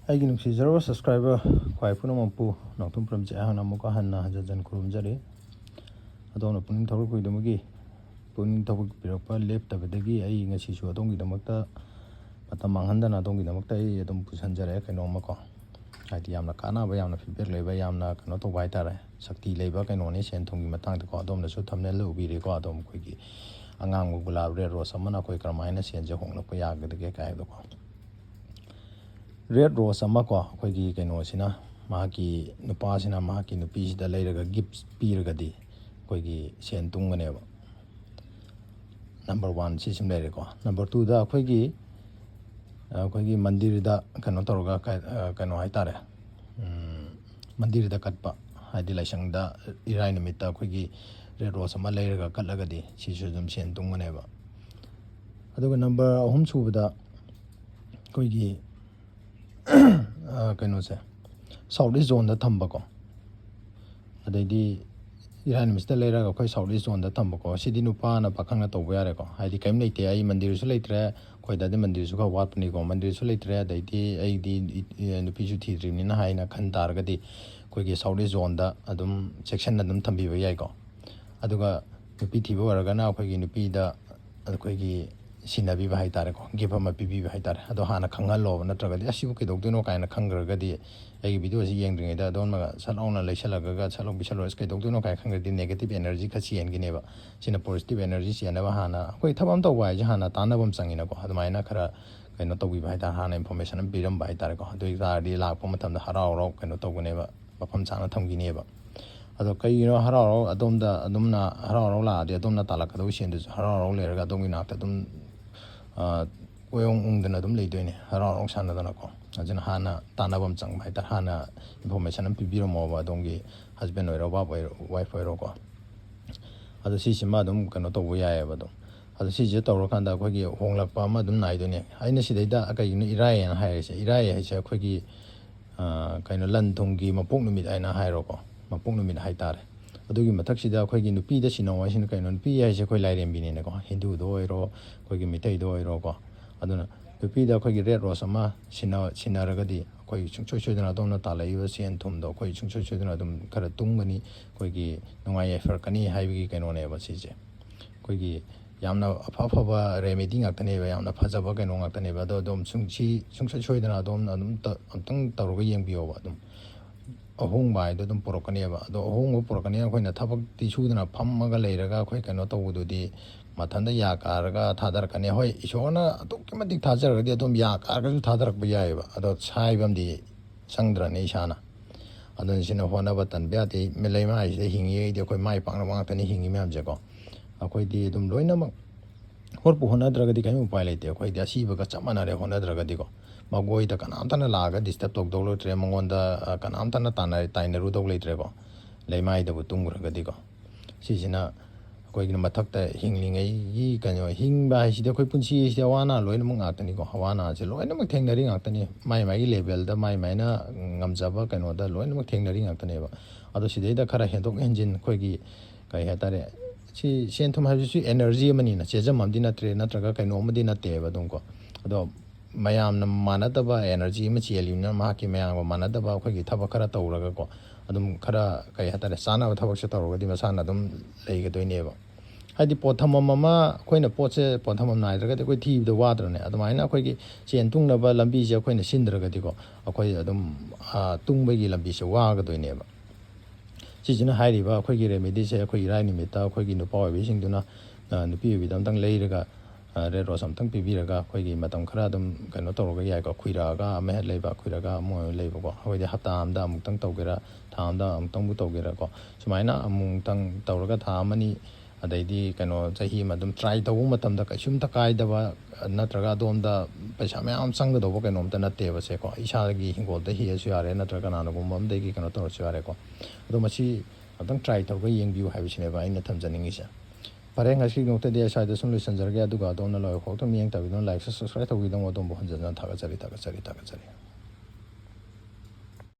ꯑꯩꯒꯤ ꯅꯨꯡꯁꯤꯖꯔꯕ ꯁꯕꯁꯀ꯭ꯔꯥꯏꯕꯔ ꯈ꯭ꯋꯥꯏ ꯄꯨꯝꯅꯃꯛꯄꯨ ꯅꯥꯎꯊꯨꯝ ꯄꯨꯔꯝꯖꯩ ꯑꯩꯍꯥꯛꯅ ꯑꯃꯨꯛꯀ ꯍꯟꯅ ꯍꯟꯖꯟ ꯈꯨꯔꯨꯝꯖꯔꯤ ꯑꯗꯣꯝꯅ ꯄꯨꯛꯅꯤꯡ ꯊꯧꯒꯠꯄꯤꯕꯒꯤ ꯄꯨꯛꯅꯤꯡ ꯊꯧꯒꯠꯄꯤꯔꯛꯄ ꯂꯦꯞꯇꯕꯗꯒꯤ ꯑꯩ ꯉꯁꯤꯁꯨ ꯑꯗꯣꯝꯒꯤꯗꯃꯛꯇ ꯃꯇꯝ ꯃꯥꯡꯍꯟꯗꯅ ꯑꯗꯣꯝꯒꯤꯗꯃꯛꯇ ꯑꯩ ꯑꯗꯨꯝ ꯄꯨꯁꯟꯖꯔꯛꯑꯦ ꯀꯩꯅꯣꯝꯃꯀꯣ ꯍꯥꯏꯗꯤ ꯌꯥꯝꯅ ꯀꯥꯟꯅꯕ ꯌꯥꯝꯅ ꯐꯤꯗꯕꯦꯛ ꯂꯩꯕ ꯌꯥꯝꯅ ꯀꯩꯅꯣ ꯇꯧꯕ ꯍꯥꯏꯇꯥꯔꯦ ꯁꯛꯇꯤ ꯂꯩꯕ ꯀꯩꯅꯣꯅꯤ ꯁꯦꯟ ꯊꯨꯝꯒꯤ ꯃꯇꯥꯡꯗꯀꯣ ꯑꯗꯣꯝꯅꯁꯨ ꯊꯝꯅꯦꯜꯗ ꯎꯕꯤꯔꯦꯀꯣ ꯑꯗꯣꯝ ꯑꯩꯈꯣꯏꯒꯤ ꯑꯉꯥꯡꯕ ꯒꯨꯂꯥꯕ ꯔꯦꯗ ꯔꯣꯁ ꯑꯃꯅ ꯑꯩꯈꯣꯏ ꯀꯔꯝꯍꯥꯏꯅ ꯁꯦꯟꯁꯦ ꯍꯣꯡꯂꯛꯄ ꯌꯥꯒꯗꯒꯦ ꯀꯥꯏꯕꯗꯀꯣ ꯔꯦꯗ ꯔꯣꯁ ꯑꯃ ꯀꯣ ꯑꯩꯈꯣꯏꯒꯤ ꯀꯩꯅꯣꯁꯤꯅ ꯃꯍꯥꯛꯀꯤ ꯅꯨꯄꯥꯁꯤꯅ ꯃꯍꯥꯛꯀꯤ ꯅꯨꯄꯤꯁꯤꯗ ꯂꯩꯔꯒ ꯒꯤꯐꯠ ꯄꯤꯔꯒꯗꯤ ꯑꯩꯈꯣꯏꯒꯤ ꯁꯦꯟ ꯇꯨꯡꯒꯅꯦꯕ ꯅꯝꯕꯔ 1 ꯁꯤꯁꯤꯃ ꯂꯩꯔꯦꯀꯣ ꯅꯝꯕꯔ 2ꯗ ꯑꯩꯈꯣꯏꯒꯤ ꯃꯟꯗꯤꯔꯗ ꯀꯩꯅꯣ ꯇꯧꯔꯒ ꯀꯩꯅꯣ ꯍꯥꯏꯇꯥꯔꯦ ꯃꯟꯗꯤꯔꯗ ꯀꯠꯄ ꯍꯥꯏꯗꯤ ꯂꯥꯏꯁꯪꯗ ꯏꯔꯥꯏ ꯅꯨꯃꯤꯠꯇ ꯑꯩꯈꯣꯏꯒꯤ ꯔꯦꯗ ꯔꯣꯁ ꯑꯃ ꯂꯩꯔꯒ ꯀꯠꯂꯒꯗꯤ ꯁꯤꯁꯨ ꯑꯗꯨꯝ ꯁꯦꯟ ꯇꯨꯡꯒꯅꯦꯕ ꯑꯗꯨꯒ ꯅꯝꯕꯔ 3 ꯁꯨꯕꯗ ꯑꯩꯈꯣꯏꯒꯤ ꯀꯩꯅꯣꯁꯦ ꯁꯥꯎꯠ ꯏꯁ ꯖꯣꯟꯗ ꯊꯝꯕꯀꯣ ꯑꯗꯩꯗꯤ ꯏꯔꯥꯏ ꯅꯨꯃꯤꯠꯁꯤꯗ ꯂꯩꯔꯒ ꯑꯩꯈꯣꯏ ꯁꯥꯎꯠ ꯏꯁ ꯖꯣꯟꯗ ꯊꯝꯕꯀꯣ ꯁꯤꯗꯤ ꯅꯨꯄꯥꯅ ꯄꯥꯈꯪꯅ ꯇꯧꯕ ꯌꯥꯔꯦꯀꯣ ꯍꯥꯏꯗꯤ ꯀꯔꯤꯝ ꯂꯩꯇꯦ ꯑꯩ ꯃꯟꯗꯤꯔꯁꯨ ꯂꯩꯇ꯭ꯔꯦ ꯑꯩꯈꯣꯏꯗꯗꯤ ꯃꯟꯗꯤꯔꯁꯨ ꯈꯔ ꯋꯥꯠꯄꯅꯤꯀꯣ ꯃꯟꯗꯤꯔꯁꯨ ꯂꯩꯇ꯭ꯔꯦ ꯑꯗꯩꯗꯤ ꯑꯩꯗꯤ ꯅꯨꯄꯤꯁꯨ ꯊꯤꯗ꯭ꯔꯤꯕꯅꯤꯅ ꯍꯥꯏꯅ ꯈꯟ ꯇꯥꯔꯒꯗꯤ ꯑꯩꯈꯣꯏꯒꯤ ꯁꯥꯎꯠ ꯏꯁ ꯖꯣꯟꯗ ꯑꯗꯨꯝ ꯆꯦꯛꯁꯟꯅ ꯑꯗꯨꯝ ꯊꯝꯕꯤꯕ ꯌꯥꯏꯀꯣ ꯑꯗꯨꯒ ꯅꯨꯄꯤ ꯊꯤꯕ ꯑꯣꯏꯔꯒꯅ ꯑꯩꯈꯣꯏꯒꯤ ꯅꯨꯄꯤꯗ ꯑꯩꯈꯣꯏꯒꯤ ꯁꯤꯟꯅꯕꯤꯕ ꯍꯥꯏꯇꯥꯔꯦꯀꯣ ꯒꯤꯐ ꯑꯃ ꯄꯤꯕꯤꯕ ꯍꯥꯏꯇꯥꯔꯦ ꯑꯗꯣ ꯍꯥꯟꯅ ꯈꯪꯍꯜꯂꯣꯕ ꯅꯠꯇ꯭ꯔꯒꯗꯤ ꯑꯁꯤꯕꯨ ꯀꯩꯗꯧꯗꯣꯏꯅꯣ ꯀꯥꯏꯅ ꯈꯪꯈ꯭ꯔꯒꯗꯤ ꯑꯩꯒꯤ ꯚꯤꯗꯤꯑꯣꯁꯤ ꯌꯦꯡꯗ꯭ꯔꯤꯉꯩꯗ ꯑꯗꯣꯝꯅ ꯁꯠ ꯂꯥꯎꯅ ꯂꯩꯁꯜꯂꯒ ꯁꯠ ꯂꯥꯎ ꯄꯤꯁꯜꯂꯣ ꯑꯁ ꯀꯩꯗꯧꯗꯣꯏꯅꯣ ꯀꯥꯏꯅ ꯈꯪꯈ꯭ꯔꯗꯤ ꯅꯦꯒꯦꯇꯤꯞ ꯑꯦꯅꯔꯖꯤ ꯈꯔ ꯆꯦꯟꯈꯤꯅꯦꯕ ꯁꯤꯅ ꯄꯣꯖꯤꯇꯤꯞ ꯑꯦꯅꯔꯖꯤ ꯆꯦꯟꯅꯕ ꯍꯥꯟꯅ ꯑꯩꯈꯣꯏ ꯊꯕꯛ ꯑꯃ ꯇꯧꯕ ꯍꯥꯏꯁꯦ ꯍꯥꯟꯅ ꯇꯥꯟꯅꯕ ꯑꯃ ꯆꯪꯉꯤꯅꯀꯣ ꯑꯗꯨꯃꯥꯏꯅ ꯈꯔ ꯀꯩꯅꯣ ꯇꯧꯕꯤꯕ ꯍꯥꯏꯇꯥꯔꯦ ꯍꯥꯟꯅ ꯏꯟꯐꯣꯔꯃꯦꯁꯟ ꯑꯃ ꯄꯤꯔꯝꯕ ꯍꯥꯏꯇꯥꯔꯦꯀꯣ ꯑꯗꯨ ꯑꯣꯏꯇꯥꯔꯗꯤ ꯂꯥꯛꯄ ꯃꯇꯝꯗ ꯍꯔꯥꯎ ꯍꯔꯥꯎ ꯀꯩꯅꯣ ꯇꯧꯒꯅꯦꯕ ꯃꯐꯝ ꯆꯥꯅ ꯊꯝꯈꯤꯅꯦꯕ ꯑꯗꯣ ꯀꯩꯒꯤꯅೋ haraw haraw ꯑꯗꯣꯝꯗ ꯑꯗꯨꯝꯅ haraw haraw ꯂꯥꯛꯑꯗꯤ ꯑꯗꯣꯝꯅ ꯇꯥꯜꯂꯛꯀꯗꯧꯕ ꯁꯦꯟꯗꯨꯁꯨ haraw haraw ꯂꯩꯔꯒ ꯑꯗꯣꯝꯒꯤ ꯅꯥꯛꯇ ꯑꯗꯨꯝ ꯑꯣꯌꯣꯡ ꯎꯪꯗꯅ ꯑꯗꯨꯝ ꯂꯩꯗꯣꯏꯅꯦ haraw haraw ꯁꯥꯟꯅꯗꯅꯀꯣ ꯑꯗꯨꯅ ꯍꯥꯟꯅ ꯇꯥꯟꯅꯕ ꯑꯃ ꯆꯪꯕ ꯍꯥꯏꯇꯥꯔꯦ ꯍꯥꯟꯅ ꯏꯟꯐꯣꯔꯃꯦꯁꯟ ꯑꯃ ꯄꯤꯕꯤꯔꯝꯃꯣꯕ ꯑꯗꯣꯝꯒꯤ ꯍꯁꯕꯦꯟ ꯑꯣꯏꯔꯣ ꯋꯥꯏꯐ ꯑꯣꯏꯔꯣꯀꯣ ꯑꯗꯣ ꯁꯤꯁꯤꯃ ꯑꯗꯨꯝ ꯀꯩꯅꯣ ꯇꯧꯕ ꯌꯥꯏꯑꯕ ꯑꯗꯨꯝ ꯑꯗꯣ ꯁꯤꯁꯦ ꯇꯧꯔꯀꯥꯟꯗ ꯑꯩꯈꯣꯏꯒꯤ ꯍꯣꯡꯂꯛꯄ ꯑꯃ ꯑꯗꯨꯝ ꯅꯥꯏꯗꯣꯏꯅꯦ ꯑꯩꯅ ꯁꯤꯗꯩꯗ ꯀꯩꯒꯤꯅꯣ ꯏꯔꯥꯏ ꯍꯥꯏꯔꯤꯁꯦ ꯏꯔꯥꯏ ꯍꯥꯏꯁꯦ ꯑꯩꯈꯣꯏꯒꯤ ꯀꯩꯅꯣ ꯂꯟ ꯊꯨꯝꯒꯤ ꯃꯄꯣꯛ ꯅꯨꯃꯤꯠ ꯍꯥꯏꯅ ꯍꯥꯏꯔꯣꯀꯣ ꯃꯄꯣꯛ ꯅꯨꯃꯤꯠ ꯍꯥꯏꯇꯥꯔꯦ ꯑꯗꯨꯒꯤ ꯃꯊꯛꯁꯤꯗ ꯑꯩꯈꯣꯏꯒꯤ ꯅꯨꯄꯤꯗ ꯁꯤꯟꯅꯧ ꯍꯥꯏꯁꯤꯅ ꯀꯩꯅꯣ ꯅꯨꯄꯤ ꯍꯥꯏꯁꯦ ꯑꯩꯈꯣꯏ ꯂꯥꯏꯔꯦꯝꯕꯤꯅꯤꯅꯀꯣ ꯍꯤꯟꯗꯨꯗ ꯑꯣꯏꯔꯣ ꯑꯩꯈꯣꯏꯒꯤ ꯃꯤꯇꯩꯗ ꯑꯣꯏꯔꯣꯀꯣ ꯑꯗꯨꯅ ꯅꯨꯄꯤꯗ ꯑꯩꯈꯣꯏꯒꯤ ꯔꯦꯗ ꯔꯣꯁ ꯑꯃ ꯁꯤꯟꯅꯔꯒꯗꯤ ꯑꯩꯈꯣꯏ ꯁꯨꯡꯁꯣꯏ ꯁꯣꯏꯗꯅ ꯑꯗꯣꯝꯅ ꯇꯥꯜꯂꯛꯏꯕ ꯁꯦꯟ ꯊꯨꯝꯗꯣ ꯑꯩꯈꯣꯏ ꯁꯨꯡꯁꯣꯏ ꯁꯣꯏꯗꯅ ꯑꯗꯨꯝ ꯈꯔ ꯇꯨꯡꯒꯅꯤ ꯑꯩꯈꯣꯏꯒꯤ ꯅꯨꯡꯉꯥꯏ ꯌꯥꯏꯐꯔꯛꯀꯅꯤ ꯍꯥꯏꯕꯒꯤ ꯀꯩꯅꯣꯅꯦꯕ ꯁꯤꯁꯦ ꯑꯩꯈꯣꯏꯒꯤ ꯌꯥꯝꯅ ꯑꯐꯕ ꯔꯦꯃꯦꯗꯤ ꯉꯥꯛꯇꯅꯦꯕ ꯌꯥꯝꯅ ꯐꯖꯕ ꯀꯩꯅꯣ ꯉꯥꯛꯇꯅꯦꯕ ꯑꯗꯣ ꯑꯗꯨꯝ ꯁꯨꯡꯁꯣꯏ ꯁꯣꯏꯗꯅ ꯑꯗꯣꯝꯅ ꯑꯗꯨꯝ ꯑꯃꯨꯛꯇꯪ ꯇꯧꯔꯒ ꯌꯦꯡꯕꯤꯌꯣꯕ ꯑꯗꯨꯝ ꯑꯍꯣꯡꯕ ꯍꯥꯏꯗꯣ ꯑꯗꯨꯝ ꯄꯨꯔꯛꯀꯅꯦꯕ ꯑꯗꯣ ꯑꯍꯣꯡꯕ ꯄꯨꯔꯛꯀꯅꯤ ꯑꯩꯈꯣꯏꯅ ꯊꯕꯛꯇꯤ ꯁꯨꯗꯅ ꯐꯝꯃꯒ ꯂꯩꯔꯒ ꯑꯩꯈꯣꯏ ꯀꯩꯅೋ ꯇꯧꯕꯗꯨꯗꯤ ꯃꯊꯟꯇ ꯌꯥ ꯀꯥꯔꯒ ꯊꯥꯗꯔꯛꯀꯅꯤ ꯍꯣꯏ ꯏꯁꯣꯔꯅ ꯑꯗꯨꯛꯀꯤ ꯃꯇꯤꯛ ꯊꯥꯖꯔꯒꯗꯤ ꯑꯗꯨꯝ ꯌꯥ ꯀꯥꯔꯒꯁꯨ ꯊꯥꯗꯔꯛꯄ ꯌꯥꯏꯑꯕ ꯑꯗꯣ ꯁꯥꯏꯕ ꯑꯃꯗꯤ ꯆꯪꯗ꯭ꯔꯅꯤ ꯏꯁꯥꯅ ꯑꯗꯨꯅ ꯁꯤꯅ ꯍꯣꯠꯅꯕ ꯇꯟꯕ ꯌꯥꯗꯦ ꯂꯩꯃꯥꯏꯁꯤꯗ ꯍꯤꯡꯉꯤꯉꯩꯗꯤ ꯑꯩꯈꯣꯏ ꯃꯥꯏ ꯄꯥꯛꯅꯕ ꯉꯥꯛꯇꯅꯤ ꯍꯤꯡꯉꯤ ꯃꯌꯥꯝꯁꯦꯀꯣ ꯑꯩꯈꯣꯏꯗꯤ ꯑꯗꯨꯝ ꯂꯣꯏꯅꯃꯛ ꯍꯣꯠꯄꯨ ꯍꯣꯠꯅꯗ꯭ꯔꯒꯗꯤ ꯀꯔꯤꯝ ꯎꯄꯥꯏ ꯂꯩꯇꯦ ꯑꯩꯈꯣꯏꯗꯤ ꯑꯁꯤꯕꯒ ꯆꯞ ꯃꯥꯟꯅꯔꯦ ꯍꯣꯠꯅꯗ꯭ꯔꯒꯗꯤꯀꯣ ꯃꯒꯣꯏꯗ ꯀꯅꯥꯝꯇꯅ ꯂꯥꯛꯑꯒ ꯗꯤꯁꯇꯔꯕ ꯇꯧꯗꯧ ꯂꯩꯇ꯭ꯔꯦ ꯃꯉꯣꯟꯗ ꯀꯅꯥꯝꯇꯅ ꯇꯥꯏꯅꯔꯨꯗꯧ ꯂꯩꯇ꯭ꯔꯦꯀꯣ ꯂꯩꯃꯥꯏꯗꯕꯨ ꯇꯨꯡꯈ꯭ꯔꯒꯗꯤꯀꯣ ꯁꯤꯁꯤꯅ ꯑꯩꯈꯣꯏꯒꯤ ꯃꯊꯛꯇ ꯍꯤꯡꯂꯤꯉꯩꯒꯤ ꯀꯩꯅꯣ ꯍꯤꯡꯕ ꯍꯥꯏꯁꯤꯗꯤ ꯑꯩꯈꯣꯏ ꯄꯨꯟꯁꯤꯁꯤꯗꯤ ꯑꯋꯥ ꯑꯅꯥ ꯂꯣꯏꯅꯃꯛ ꯉꯥꯛꯇꯅꯤꯀோ ꯑꯋꯥ ꯑꯅꯥꯁꯦ ꯂꯣꯏꯅꯃꯛ ꯊꯦꯡꯅꯔꯤ ꯉꯥꯛꯇꯅꯤ ꯃꯥꯏ ꯂꯦꯚꯦꯜꯗ ꯃꯥꯏꯅ ꯉꯝꯖꯕ ꯀꯩꯅꯣꯗ ꯂꯣꯏꯅꯃꯛ ꯊꯦꯡꯅꯔꯤ ꯉꯥꯛꯇꯅꯦꯕ ꯑꯗꯣ ꯁꯤꯗꯩꯗ ꯈꯔ ꯍꯦꯟꯗꯣꯛ ꯍꯦꯟꯖꯤꯟ ꯑꯩꯈꯣꯏꯒꯤ ꯀꯩ ꯍꯥꯏꯇꯥꯔꯦ ꯁꯤ ꯁꯦꯟ ꯊꯨꯝ ꯍꯥꯏꯕꯁꯤꯁꯨ ꯑꯦꯅꯔꯖꯤ ꯑꯃꯅꯤꯅ ꯆꯦꯖꯝ ꯑꯃꯗꯤ ꯅꯠꯇ꯭ꯔꯦ ꯅꯠꯇ꯭ꯔꯒ ꯀꯩꯅꯣ ꯑꯃꯗꯤ ꯅꯠꯇꯦꯕ ꯑꯗꯨꯝꯀꯣ ꯑꯗꯣ ꯃꯌꯥꯝꯅ ꯃꯥꯟꯅꯗꯕ ꯑꯦꯅꯔꯖꯤ ꯑꯃ ꯆꯦꯜꯂꯤꯕꯅꯤꯅ ꯃꯍꯥꯛꯀꯤ ꯃꯌꯥꯝꯒ ꯃꯥꯟꯅꯗꯕ ꯑꯩꯈꯣꯏꯒꯤ ꯊꯕꯛ ꯈꯔ ꯇꯧꯔꯒꯀꯣ ꯑꯗꯨꯝ ꯈꯔ ꯀꯩ ꯍꯥꯏꯇꯥꯔꯦ ꯆꯥꯅꯕ ꯊꯕꯛꯁꯦ ꯇꯧꯔꯒꯗꯤ ꯃꯁꯥꯅ ꯑꯗꯨꯝ ꯂꯩꯒꯗꯣꯏꯅꯦꯕ ꯍꯥꯏꯗꯤ ꯄꯣꯠꯊꯝꯐꯝ ꯑꯃ ꯑꯩꯈꯣꯏꯅ ꯄꯣꯠꯁꯦ ꯄꯣꯠꯊꯝꯐꯝ ꯅꯥꯏꯗ꯭ꯔꯒꯗꯤ ꯑꯩꯈꯣꯏ ꯊꯤꯕꯗ ꯋꯥꯗ꯭ꯔꯅꯦ ꯑꯗꯨꯃꯥꯏꯅ ꯑꯩꯈꯣꯏꯒꯤ ꯁꯦꯟ ꯇꯨꯡꯅꯕ ꯂꯝꯕꯤꯁꯦ ꯑꯩꯈꯣꯏꯅ ꯁꯤꯟꯗ꯭ꯔꯒꯗꯤꯀꯣ ꯑꯩꯈꯣꯏ ꯑꯗꯨꯝ ꯇꯨꯡꯕꯒꯤ ꯂꯝꯕꯤꯁꯦ ꯋꯥꯒꯗꯣꯏꯅꯦꯕ ꯁꯤꯁꯤꯅ ꯍꯥꯏꯔꯤꯕ ꯑꯩꯈꯣꯏꯒꯤ ꯔꯦꯃꯦꯗꯤꯁꯦ ꯑꯩꯈꯣꯏ ꯏꯔꯥꯏ ꯅꯨꯃꯤꯠꯇ ꯑꯩꯈꯣꯏꯒꯤ ꯅꯨꯄꯥ ꯑꯣꯏꯕꯤꯁꯤꯡꯗꯨꯅ ꯅꯨꯄꯤ ꯑꯣꯏꯕꯤꯗ ꯑꯝꯇꯪ ꯂꯩꯔꯒ ꯔꯦꯗ ꯔꯣꯁ ꯑꯝꯇꯪ ꯄꯤꯕꯤꯔꯒ ꯑꯩꯈꯣꯏꯒꯤ ꯃꯇꯝ ꯈꯔ ꯑꯗꯨꯝ ꯀꯩꯅꯣ ꯇꯧꯔꯒ ꯌꯥꯏꯀꯣ ꯈꯨꯏꯔꯛꯑꯒ ꯑꯃ ꯍꯦꯛ ꯂꯩꯕ ꯈꯨꯏꯔꯒ ꯑꯃ ꯂꯩꯕꯀꯣ ꯑꯩꯈꯣꯏꯗꯤ ꯍꯞꯇꯥ ꯑꯃꯗ ꯑꯃꯨꯛꯇꯪ ꯇꯧꯒꯦꯔꯥ ꯊꯥ ꯑꯃꯗ ꯑꯃꯨꯛꯇꯪꯕꯨ ꯇꯧꯒꯦꯔꯥꯀꯣ ꯁꯨꯃꯥꯏꯅ ꯑꯃꯨꯛꯇꯪ ꯇꯧꯔꯒ ꯊꯥ ꯑꯃꯅꯤ ꯑꯗꯩꯗꯤ ꯀꯩꯅꯣ ꯆꯍꯤ ꯑꯃ ꯑꯗꯨꯝ ꯇ꯭ꯔꯥꯏ ꯇꯧꯕ ꯃꯇꯝꯗ ꯀꯩꯁꯨꯝꯇ ꯀꯥꯏꯗꯕ ꯅꯠꯇ꯭ꯔꯒ ꯑꯗꯣꯝꯗ ꯄꯩꯁꯥ ꯃꯌꯥꯝ ꯆꯪꯒꯗꯧꯕ ꯀꯩꯅꯣꯝꯇ ꯅꯠꯇꯦꯕꯁꯦꯀꯣ ꯏꯁꯥꯒꯤ ꯍꯤꯡꯒꯣꯜꯗ ꯍꯦꯛꯑꯁꯨ ꯌꯥꯔꯦ ꯅꯠꯇ꯭ꯔꯒ ꯀꯅꯥꯅꯒꯨꯝꯕ ꯑꯝꯗꯒꯤ ꯀꯩꯅꯣ ꯇꯧꯔꯁꯨ ꯌꯥꯔꯦꯀꯣ ꯑꯗꯣ ꯃꯁꯤ ꯑꯝꯇꯪ ꯇ꯭ꯔꯥꯏ ꯇꯧꯔꯒ ꯌꯦꯡꯕꯤꯌꯨ ꯍꯥꯏꯕꯁꯤꯅꯦꯕ ꯑꯩꯅ ꯊꯝꯖꯅꯤꯡꯉꯤꯁꯦ ꯐꯔꯦ ꯉꯁꯤꯒꯤꯗꯃꯛꯇꯗꯤ ꯑꯁ꯭ꯋꯥꯏꯗ ꯁꯨꯝ ꯂꯣꯏꯁꯤꯟꯖꯔꯒꯦ ꯑꯗꯨꯒ ꯑꯗꯣꯝꯅ ꯂꯣꯏꯐꯥꯎꯇ ꯃꯤꯠꯌꯦꯡ ꯇꯥꯕꯤꯗꯨꯅ ꯂꯥꯏꯛ ꯁꯕꯁꯀ꯭ꯔꯥꯏꯕ ꯇꯧꯕꯤꯗꯨꯅ ꯑꯗꯣꯝꯕꯨ ꯍꯟꯖꯟꯅ ꯊꯥꯒꯠꯆꯔꯤ